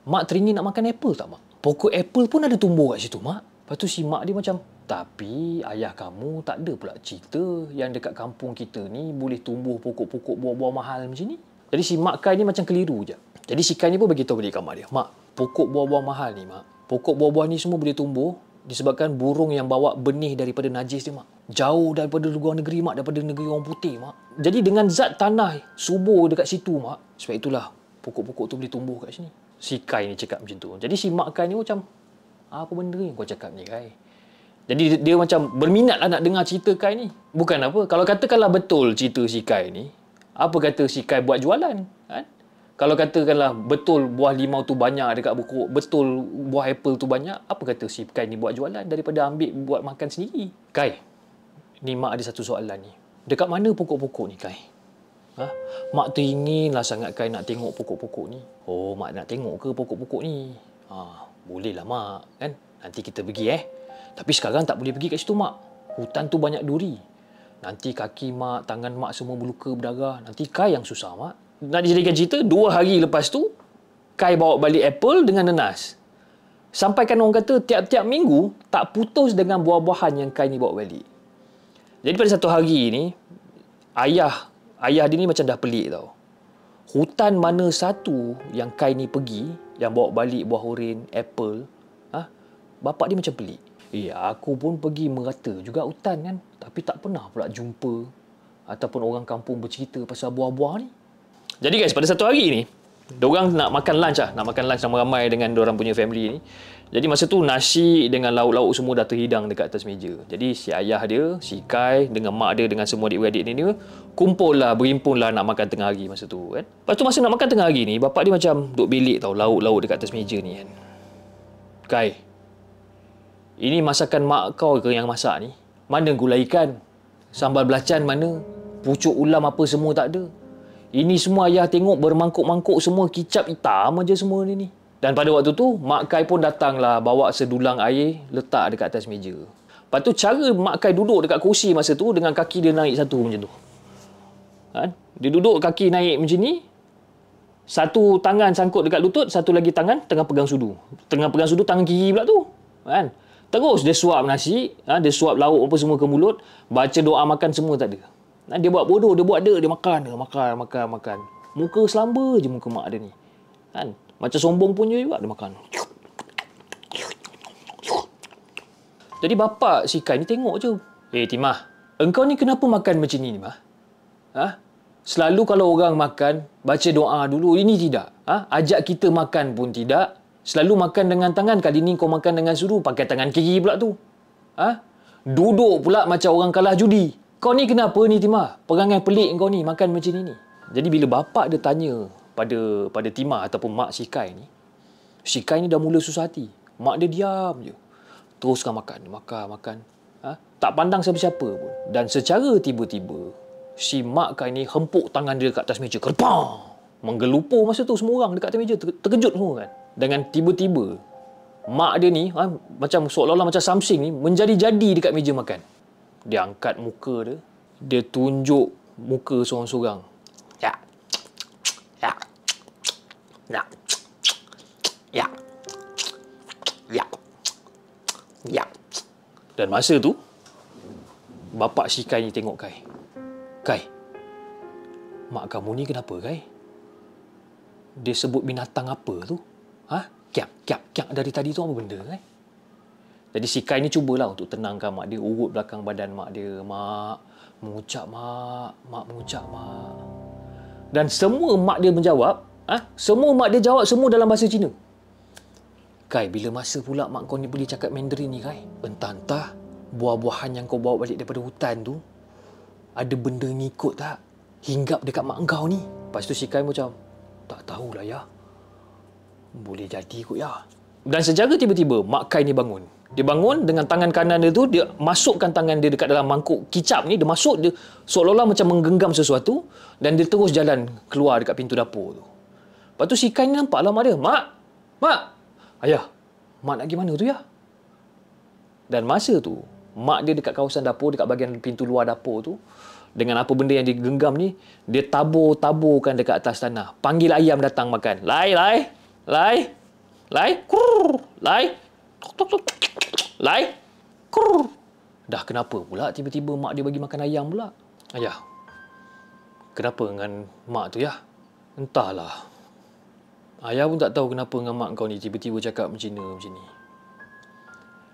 Mak teringin nak makan apple tak mak? Pokok apple pun ada tumbuh kat situ mak. Lepas tu si mak dia macam, tapi ayah kamu tak ada pula cerita yang dekat kampung kita ni boleh tumbuh pokok-pokok buah-buah mahal macam ni. Jadi si mak Kai ni macam keliru je. Jadi si Kai ni pun beritahu balik kat mak dia, Mak, pokok buah-buah mahal ni mak, pokok buah-buah ni semua boleh tumbuh disebabkan burung yang bawa benih daripada najis dia mak. Jauh daripada luar negeri mak, daripada negeri orang putih mak. Jadi dengan zat tanah subur dekat situ mak, sebab itulah pokok-pokok tu boleh tumbuh kat sini. Si Kai ni cakap macam tu. Jadi si mak Kai ni macam, apa benda yang kau cakap ni Kai? Jadi dia macam berminat lah nak dengar cerita Kai ni. Bukan apa, kalau katakanlah betul cerita si Kai ni, apa kata si Kai buat jualan? Kan? Kalau katakanlah betul buah limau tu banyak dekat pokok, betul buah apple tu banyak, apa kata si Kai ni buat jualan daripada ambil buat makan sendiri? Kai, ni mak ada satu soalan ni. Dekat mana pokok-pokok ni Kai? Mak teringinlah sangat Kai nak tengok pokok-pokok ni. Oh, mak nak tengok ke pokok-pokok ni? Bolehlah mak, kan? Nanti kita pergi Tapi sekarang tak boleh pergi kat situ mak. Hutan tu banyak duri. Nanti kaki mak, tangan mak semua berluka berdarah. Nanti Kai yang susah mak. Nak dijadikan cerita, 2 hari lepas tu Kai bawa balik apple dengan nanas. Sampaikan orang kata tiap-tiap minggu tak putus dengan buah-buahan yang Kai ni bawa balik. Jadi pada satu hari ni, ayah dia ni macam dah pelik tau. Hutan mana satu yang Kai ni pergi, yang bawa balik buah oren, apple, bapak dia macam pelik. Aku pun pergi merata juga hutan kan. Tapi tak pernah pula jumpa ataupun orang kampung bercerita pasal buah-buah ni. Jadi guys, pada satu hari ni, diorang nak makan lunch lah. Nak makan lunch ramai-ramai dengan diorang punya family ni. Jadi masa tu nasi dengan lauk-lauk semua dah terhidang dekat atas meja. Jadi si ayah dia, si Kai dengan mak dia dengan semua adik-beradik ni kumpul lah, berhimpun lah nak makan tengah hari masa tu kan. Lepas tu masa nak makan tengah hari ni, bapak dia macam duk belik tau lauk-lauk dekat atas meja ni kan. Kai, ini masakan mak kau ke yang masak ni? Mana gulai ikan? Sambal belacan mana? Pucuk ulam apa semua tak ada. Ini semua ayah tengok bermangkuk-mangkuk semua kicap hitam aja semua ni. Dan pada waktu tu, Mak Kai pun datanglah bawa sedulang air letak dekat atas meja. Lepas tu cara Mak Kai duduk dekat kursi masa tu dengan kaki dia naik satu macam tu. Ha? Dia duduk kaki naik macam ni. Satu tangan sangkut dekat lutut, satu lagi tangan tengah pegang sudu. Tengah pegang sudu tangan kiri pula tu. Kan? Terus dia suap nasi, dia suap lauk apa semua ke mulut, baca doa makan semua tak ada. Dia buat bodoh, dia buat dia makan. Muka selamba je muka mak dia ni. Kan? Macam sombong punya juga dia makan. Jadi bapak si Kai ni tengok je. Timah, engkau ni kenapa makan macam ni Mah? Ha? Selalu kalau orang makan, baca doa dulu. Ini tidak. Ajak kita makan pun tidak. Selalu makan dengan tangan. Kali ni kau makan dengan sudu, pakai tangan kiri pula tu. Duduk pula macam orang kalah judi. Kau ni kenapa ni Timah? Perangai pelik kau ni makan macam ni. Jadi bila bapak dia tanya pada Timah ataupun mak si Kai ni dah mula susah hati. Mak dia diam je. Teruskan makan. Tak pandang siapa-siapa pun. Dan secara tiba-tiba si mak Kai ni hempuk tangan dia kat atas meja. Kerpang! Menggelupur masa tu semua orang dekat atas meja. Terkejut semua kan. Dengan tiba-tiba mak dia ni macam seolah-olah macam something ni menjadi-jadi dekat meja makan. Dia angkat muka dia. Dia tunjuk muka seorang-seorang. Ya. Dan masa tu, bapak si Kai ni tengok Kai. Kai, mak kamu ni kenapa Kai? Dia sebut binatang apa tu? Kiak dari tadi tu apa benda Kai? Jadi si Kai ni cubalah untuk tenangkan mak dia, urut belakang badan mak dia. Mak, mengucap mak. Dan semua mak dia menjawab, semua mak dia jawab semua dalam bahasa Cina. Kai, bila masa pula mak kau ni boleh cakap Mandarin ni Kai? Entah buah-buahan yang kau bawa balik daripada hutan tu, ada benda ngikut tak? Hinggap dekat mak kau ni. Lepas tu si Kai macam, tak tahulah ya. Boleh jadi kot ya. Dan secara tiba-tiba, mak Kai ni bangun. Dia bangun dengan tangan kanan dia tu, dia masukkan tangan dia dekat dalam mangkuk kicap ni, dia masuk, dia seolah-olah macam menggenggam sesuatu dan dia terus jalan keluar dekat pintu dapur tu. Lepas tu si Kai ni nampaklah mak dia. Mak! Ayah, mak nak pergi mana tu ya? Dan masa tu, mak dia dekat kawasan dapur, dekat bahagian pintu luar dapur tu, dengan apa benda yang dia genggam ni, dia taburkan dekat atas tanah. Panggil ayam datang makan. Lai. Kurr. Lai. Kurr. Dah kenapa pula tiba-tiba mak dia bagi makan ayam pula? Ayah, kenapa dengan mak tu ya? Entahlah. Ayah pun tak tahu kenapa dengan mak kau ni tiba-tiba cakap macam ni.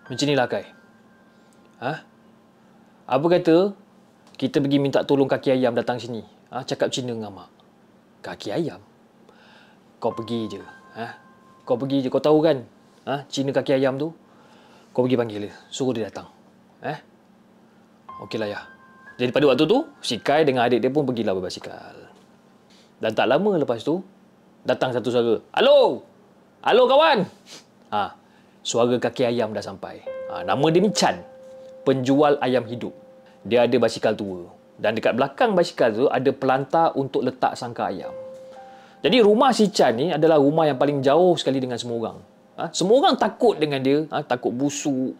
Macam inilah Kai. Apa kata kita pergi minta tolong kaki ayam datang sini. Cakap Cina dengan mak. Kaki ayam? Kau pergi je. Kau tahu kan? Cina kaki ayam tu? Kau pergi panggil dia. Suruh dia datang. Okeylah ya. Jadi pada waktu tu, si Kai dengan adik dia pun pergilah berbasikal. Dan tak lama lepas tu, datang satu suara. Halo kawan. Suara kaki ayam dah sampai. Nama dia ni Chan. Penjual ayam hidup. Dia ada basikal tua. Dan dekat belakang basikal tu ada pelantar untuk letak sangkar ayam. Jadi rumah si Chan ni adalah rumah yang paling jauh sekali dengan semua orang. Semua orang takut dengan dia. Takut busuk.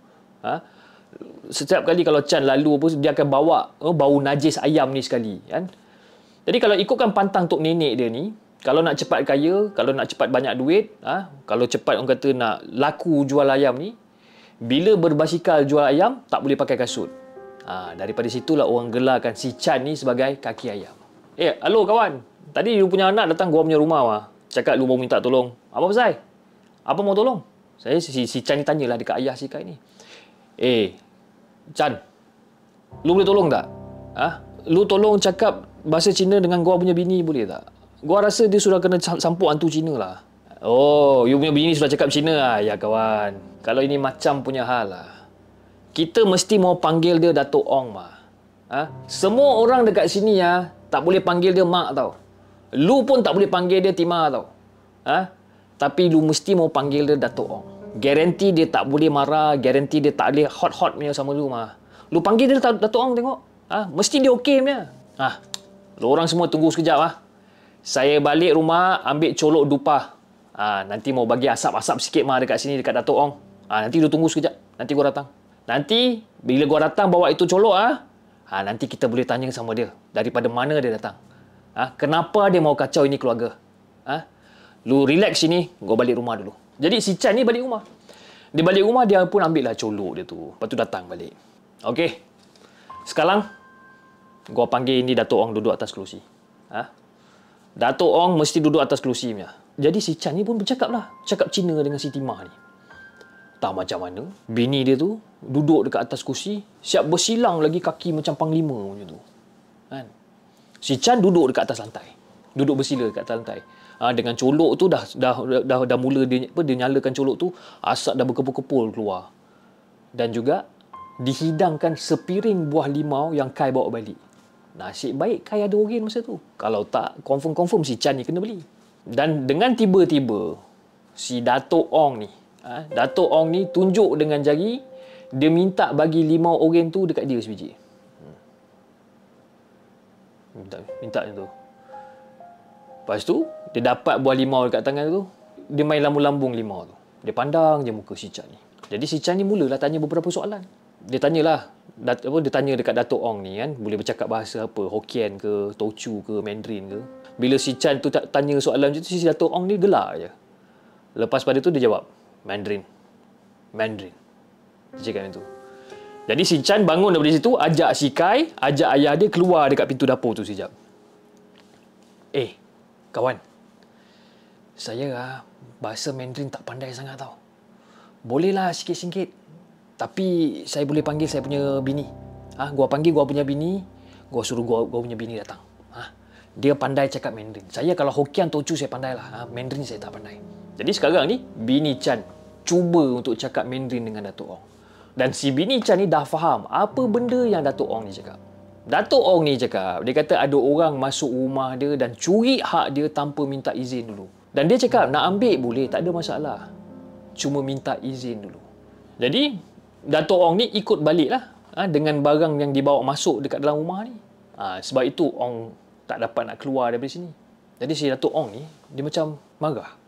Setiap kali kalau Chan lalu dia akan bawa bau najis ayam ni sekali. Kan? Jadi kalau ikutkan pantang tok nenek dia ni, kalau nak cepat kaya, kalau nak cepat banyak duit, kalau cepat orang kata nak laku jual ayam ni, bila berbasikal jual ayam, tak boleh pakai kasut. Daripada situlah orang gelarkan si Chan ni sebagai kaki ayam. Halo kawan. Tadi you punya anak datang gua punya rumah. Cakap lu mau minta tolong. Apa pasal? Apa mau tolong? Saya si Chan ni tanyalah dekat ayah si Kai ni. Chan, lu boleh tolong tak? Lu tolong cakap bahasa Cina dengan gua punya bini boleh tak? Gua rasa dia sudah kena sampuk hantu Cina lah. Oh, you punya bini sudah cakap Cina lah. Ya kawan. Kalau ini macam punya hal lah. Kita mesti mau panggil dia Datuk Ong mah. Semua orang dekat sini ya tak boleh panggil dia mak tau. Lu pun tak boleh panggil dia Tima tau. Tapi lu mesti mau panggil dia Datuk Ong. Garanti dia tak boleh marah, garanti dia tak boleh hot-hot punya sama lu mah. Lu panggil dia Datuk Ong tengok. Mesti dia okey punya. Lu orang semua tunggu sekejap Saya balik rumah ambil colok dupa. Nanti mau bagi asap-asap sikit mah dekat sini dekat Datuk Ong. Nanti lu tunggu sekejap. Nanti gua datang. Nanti bila gua datang bawa itu colok nanti kita boleh tanya sama dia daripada mana dia datang. Kenapa dia mau kacau ini keluarga? Lu relax sini, gua balik rumah dulu. Jadi si Chan ni balik rumah. Dia balik rumah, dia pun ambil lah colok dia tu. Lepas tu datang balik. Okey. Sekarang, gua panggil ini Datuk Ong duduk atas kerusi. Datuk Ong mesti duduk atas kerusi punya. Jadi si Chan ni pun bercakap lah. Cakap Cina dengan si Timah ni. Tak macam mana. Bini dia tu duduk dekat atas kursi. Siap bersilang lagi kaki macam panglima macam tu. Kan? Si Chan duduk dekat atas lantai. Duduk bersila dekat atas lantai. Dengan colok tu dah mula dia nyalakan colok tu, asap dah berkepul-kepul keluar. Dan juga dihidangkan sepiring buah limau yang Kai bawa balik. Nasib baik Kai ada oren masa tu. Kalau tak, confirm si Chan ni kena beli. Dan dengan tiba-tiba si Datuk Ong ni, Datuk Ong ni tunjuk dengan jari, dia minta bagi limau oren tu dekat dia sebiji. Minta tu. Lepas tu, dia dapat buah limau dekat tangan tu, dia main lambung-lambung limau tu. Dia pandang je muka si Chan ni. Jadi si Chan ni mulalah tanya beberapa soalan. Dia tanyalah, dia tanya dekat Datuk Ong ni kan, boleh bercakap bahasa apa, Hokkien ke, Teochew ke, Mandarin ke. Bila si Chan tu tanya soalan macam tu, si Datuk Ong ni gelak je. Lepas pada tu dia jawab, Mandarin. Dia cakap macam tu. Jadi si Chan bangun daripada situ, ajak si Kai, ajak ayah dia keluar dekat pintu dapur tu sekejap. Kawan, saya bahasa Mandarin tak pandai sangat tau. Bolehlah sikit-sikit. Tapi saya boleh panggil saya punya bini. Gua panggil gua punya bini, gua suruh gua punya bini datang. Dia pandai cakap Mandarin. Saya kalau Hokkien Teochew saya pandai lah. Mandarin saya tak pandai. Jadi sekarang ni, bini Chan cuba untuk cakap Mandarin dengan Datuk Ong. Dan si bini Chan ni dah faham apa benda yang Datuk Ong ni cakap. Datuk Ong ni cakap, dia kata ada orang masuk rumah dia dan curi hak dia tanpa minta izin dulu. Dan dia cakap, nak ambil boleh, tak ada masalah. Cuma minta izin dulu. Jadi, Datuk Ong ni ikut balik lah dengan barang yang dibawa masuk dekat dalam rumah ni. Sebab itu, Ong tak dapat nak keluar daripada sini. Jadi, si Datuk Ong ni, dia macam marah.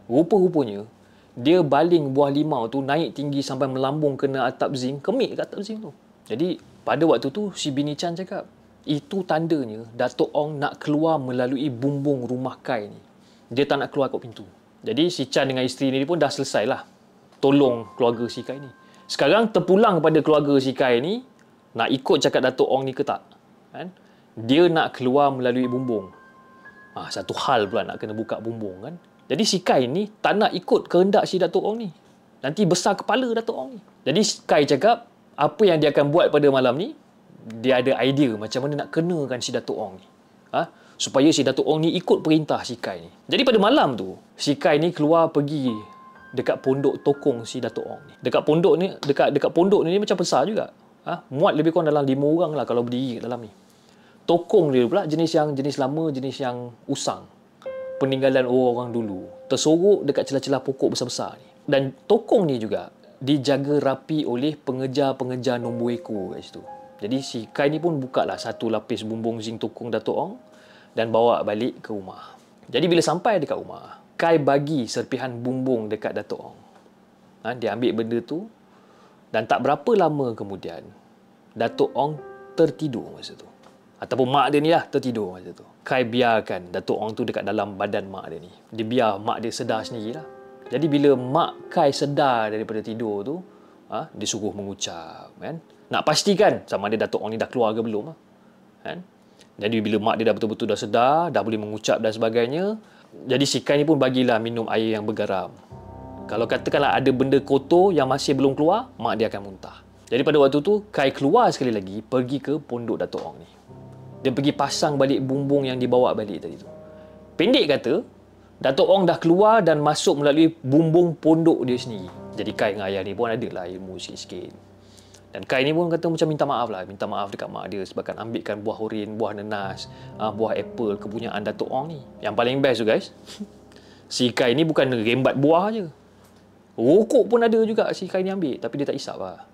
Rupa-rupanya, dia baling buah limau tu naik tinggi sampai melambung kena atap zinc, kemik kat atap zinc tu. Jadi, pada waktu tu, si bini Chan cakap, itu tandanya Datuk Ong nak keluar melalui bumbung rumah Kai ni. Dia tak nak keluar kat pintu. Jadi, si Chan dengan isteri ni pun dah selesai lah tolong keluarga si Kai ni. Sekarang terpulang pada keluarga si Kai ni, nak ikut cakap Datuk Ong ni ke tak? Kan? Dia nak keluar melalui bumbung. Satu hal pula nak kena buka bumbung kan. Jadi si Kai ni tak nak ikut kehendak si Datuk Ong ni. Nanti besar kepala Datuk Ong ni. Jadi Kai cakap, apa yang dia akan buat pada malam ni, dia ada idea macam mana nak kenakan si Datuk Ong ni. Supaya si Datuk Ong ni ikut perintah si Kai ni. Jadi pada malam tu, si Kai ni keluar pergi dekat pondok tokong si Datuk Ong ni. Dekat pondok ni macam besar juga. Muat lebih kurang dalam 5 orang lah kalau berdiri kat dalam ni. Tokong dia pula jenis lama, jenis yang usang. Peninggalan orang dulu. Tersorok dekat celah-celah pokok besar-besar ni. Dan tokong ni juga dijaga rapi oleh pengejar-pengejar nombor ekor kat situ. Jadi si Kai ni pun buka lah satu lapis bumbung zinc tokong Datuk Ong dan bawa balik ke rumah. Jadi bila sampai dekat rumah, Kai bagi serpihan bumbung dekat Datuk Ong. Dia ambil benda tu dan tak berapa lama kemudian Datuk Ong tertidur masa tu. Ataupun mak dia ni lah tertidur masa tu. Kai biarkan Datuk Ong tu dekat dalam badan mak dia ni. Dia biar mak dia sedar sendirilah. Jadi bila mak Kai sedar daripada tidur tu, dia suruh mengucap kan. Nak pastikan sama ada Datuk Ong ni dah keluar ke belum kan. Jadi bila mak dia dah betul-betul dah sedar, dah boleh mengucap dan sebagainya, jadi si Kai ni pun bagilah minum air yang bergaram. Kalau katakanlah ada benda kotor yang masih belum keluar, mak dia akan muntah. Jadi pada waktu tu Kai keluar sekali lagi pergi ke pondok Datuk Ong ni. Dia pergi pasang balik bumbung yang dibawa balik tadi tu. Pendek kata, Datuk Ong dah keluar dan masuk melalui bumbung pondok dia sendiri. Jadi Kai dengan ayah ni pun ada lah ilmu sikit-sikit. Dan Kai ni pun kata macam minta maaf lah. Minta maaf dekat mak dia sebabkan ambilkan buah oren, buah nenas, buah apple kepunyaan Datuk Ong ni. Yang paling best tu guys, si Kai ni bukan rembat buah je. Rokok pun ada juga si Kai ni ambil. Tapi dia tak hisap lah.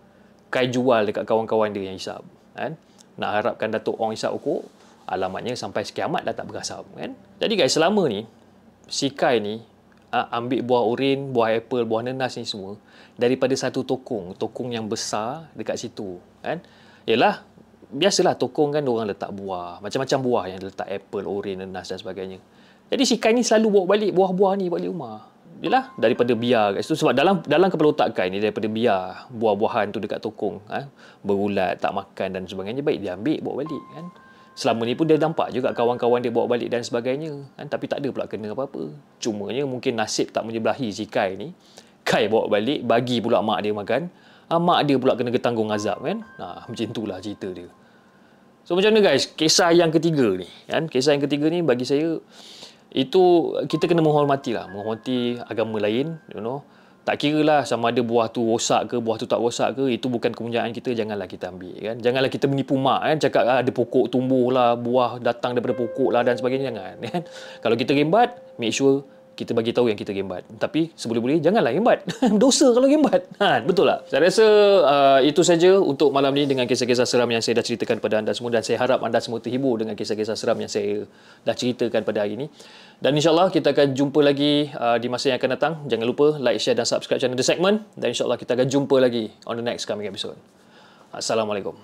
Kai jual dekat kawan-kawan dia yang hisap. Kan? Nak harapkan Datuk Ong hisap rokok, alamatnya sampai sekiamat dah tak berasap. Kan? Jadi guys, selama ni, si Kai ni ambil buah oren, buah apple, buah nenas ni semua daripada satu tokong yang besar dekat situ. Kan? Yalah, biasalah tokong kan orang letak buah. Macam-macam buah yang letak apple, oren, nenas dan sebagainya. Jadi si Kai ni selalu bawa balik buah-buah ni balik rumah. Yalah, daripada biar guys tu, sebab dalam kepala otak Kai ni daripada biar buah-buahan tu dekat tokong berulat, tak makan dan sebagainya, baik dia ambil bawa balik kan. Selama ni pun dia nampak juga kawan-kawan dia bawa balik dan sebagainya kan, tapi tak ada pula kena apa-apa. Cumanya mungkin nasib tak menyebelahi si Kai ni. Kai bawa balik, bagi pula mak dia makan, mak dia pula kena ketanggung azab kan. Macam itulah cerita dia. So macam mana guys, kisah yang ketiga ni kan, kisah yang ketiga ni bagi saya itu kita kena menghormati agama lain, tak kira lah sama ada buah tu rosak ke, buah tu tak rosak ke, itu bukan kepunyaan kita, janganlah kita ambil kan. Janganlah kita menipu mak kan, cakap ada pokok tumbuh lah, buah datang daripada pokok lah dan sebagainya, jangan kan. Kalau kita gembat, make sure kita bagi tahu yang kita gembat. Tapi seboleh-boleh janganlah gembat. Dosa kalau gembat. Betul tak? Saya rasa itu saja untuk malam ni dengan kisah-kisah seram yang saya dah ceritakan kepada anda semua, dan saya harap anda semua terhibur dengan kisah-kisah seram yang saya dah ceritakan pada hari ini. Dan insyaAllah kita akan jumpa lagi di masa yang akan datang. Jangan lupa like, share dan subscribe channel The Segment, dan insyaAllah kita akan jumpa lagi on the next coming episode. Assalamualaikum.